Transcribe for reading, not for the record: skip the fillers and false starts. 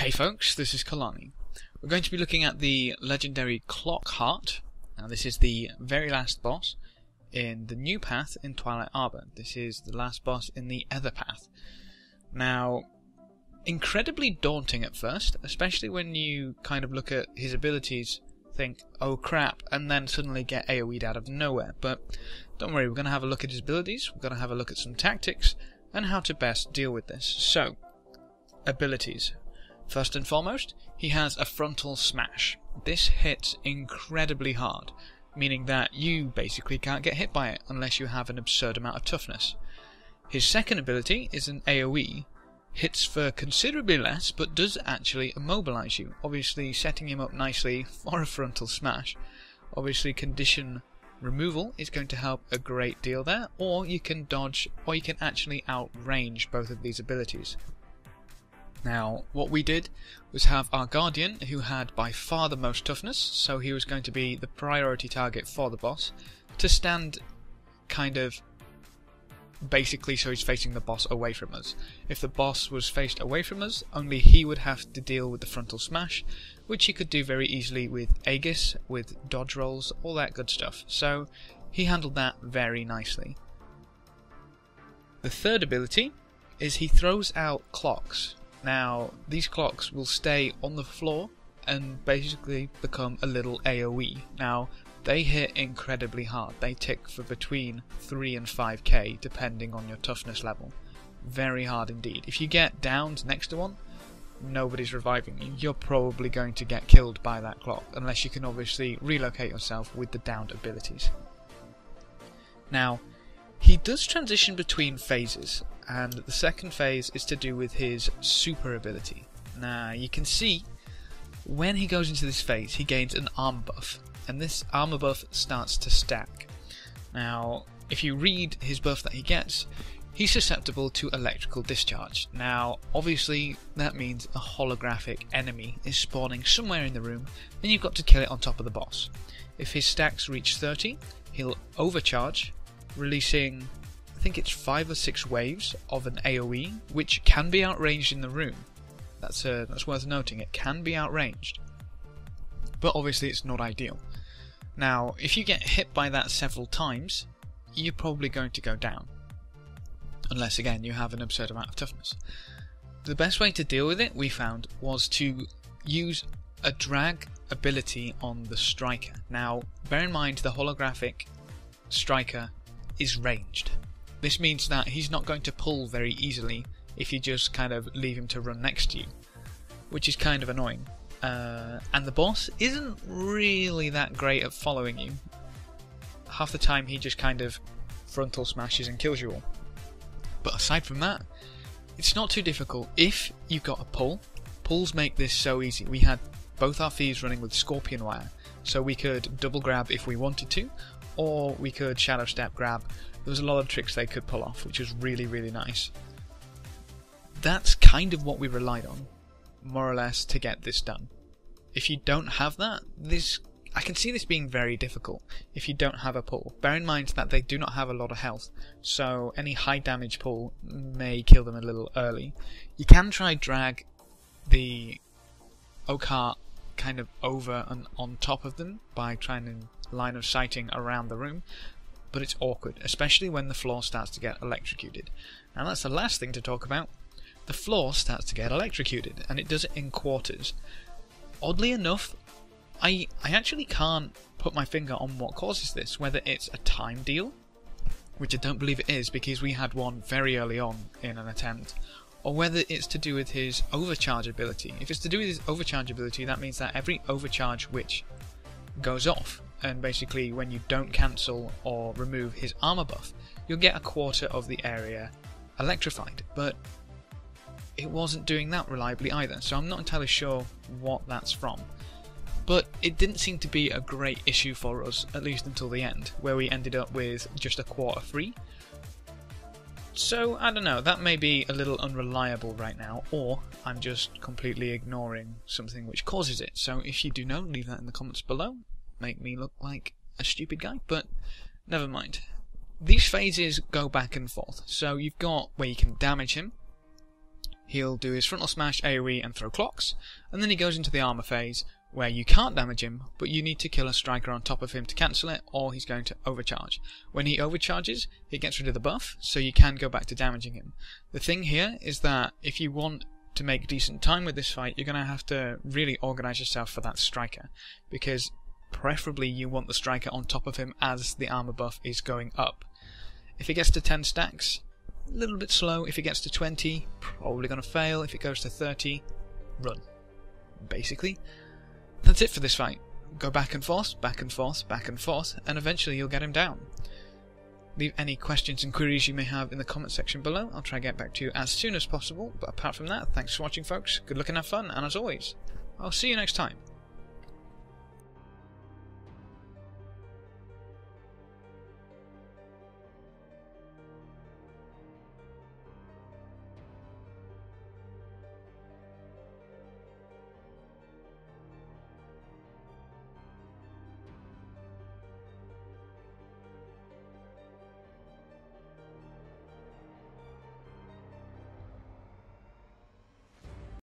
Hey folks, this is Kalani. We're going to be looking at the legendary Clockheart. Now this is the very last boss in the new path in Twilight Arbor. This is the last boss in the Ether path. Now, incredibly daunting at first, especially when you kind of look at his abilities, think, oh crap, and then suddenly get AoE'd out of nowhere. But don't worry, we're going to have a look at his abilities, we're going to have a look at some tactics, and how to best deal with this. So, abilities. First and foremost, he has a frontal smash. This hits incredibly hard, meaning that you basically can't get hit by it unless you have an absurd amount of toughness. His second ability is an AoE, hits for considerably less but does actually immobilize you, obviously setting him up nicely for a frontal smash. Obviously condition removal is going to help a great deal there, or you can dodge, or you can actually outrange both of these abilities. Now, what we did was have our Guardian, who had by far the most toughness, so he was going to be the priority target for the boss, to stand kind of basically so he's facing the boss away from us. If the boss was faced away from us, only he would have to deal with the frontal smash, which he could do very easily with Aegis, with dodge rolls, all that good stuff. So he handled that very nicely. The third ability is he throws out clocks. Now, these clocks will stay on the floor and basically become a little AoE. Now, they hit incredibly hard. They tick for between 3 and 5k depending on your toughness level. Very hard indeed. If you get downed next to one, nobody's reviving you. You're probably going to get killed by that clock, unless you can obviously relocate yourself with the downed abilities. Now, he does transition between phases, and the second phase is to do with his super ability. Now, you can see when he goes into this phase, he gains an armor buff, and this armor buff starts to stack. Now, if you read his buff that he gets, he's susceptible to electrical discharge. Now, obviously, that means a holographic enemy is spawning somewhere in the room, and you've got to kill it on top of the boss. If his stacks reach 30, he'll overcharge, releasing, I think it's 5 or 6 waves of an AoE, which can be outranged in the room. That's worth noting, it can be outranged. But obviously it's not ideal. Now, if you get hit by that several times, you're probably going to go down. Unless, again, you have an absurd amount of toughness. The best way to deal with it, we found, was to use a drag ability on the striker. Now, bear in mind the holographic striker is ranged. This means that he's not going to pull very easily if you just kind of leave him to run next to you, which is kind of annoying. And the boss isn't really that great at following you. Half the time he just kind of frontal smashes and kills you all. But aside from that, it's not too difficult if you've got a pull. Pulls make this so easy. We had both our thieves running with scorpion wire, so we could double grab if we wanted to, or we could shadow step grab. There was a lot of tricks they could pull off, which was really, really nice. That's kind of what we relied on, more or less, to get this done. If you don't have that, I can see this being very difficult if you don't have a pull. Bear in mind that they do not have a lot of health, so any high damage pull may kill them a little early. You can try drag the Clockheart kind of over and on top of them by trying to line of sighting around the room, but it's awkward, especially when the floor starts to get electrocuted. And that's the last thing to talk about. The floor starts to get electrocuted, and it does it in quarters. Oddly enough, I actually can't put my finger on what causes this, whether it's a time deal, which I don't believe it is because we had one very early on in an attempt, or whether it's to do with his overcharge ability. If it's to do with his overcharge ability, that means that every overcharge which goes off, and basically when you don't cancel or remove his armor buff, you'll get a quarter of the area electrified, but it wasn't doing that reliably either, so I'm not entirely sure what that's from. But it didn't seem to be a great issue for us, at least until the end, where we ended up with just a quarter free. So, I don't know, that may be a little unreliable right now, or I'm just completely ignoring something which causes it. So if you do know, leave that in the comments below. Make me look like a stupid guy, but never mind. These phases go back and forth. So you've got where you can damage him, he'll do his frontal smash, AoE, and throw clocks, and then he goes into the armor phase, where you can't damage him, but you need to kill a striker on top of him to cancel it, or he's going to overcharge. When he overcharges, he gets rid of the buff, so you can go back to damaging him. The thing here is that if you want to make decent time with this fight, you're going to have to really organise yourself for that striker, because preferably you want the striker on top of him as the armor buff is going up. If it gets to 10 stacks, a little bit slow. If it gets to 20, probably going to fail. If it goes to 30, run. Basically, that's it for this fight. Go back and forth, back and forth, back and forth, and eventually you'll get him down. Leave any questions and queries you may have in the comment section below. I'll try to get back to you as soon as possible, but apart from that, thanks for watching folks, good luck and have fun, and as always, I'll see you next time.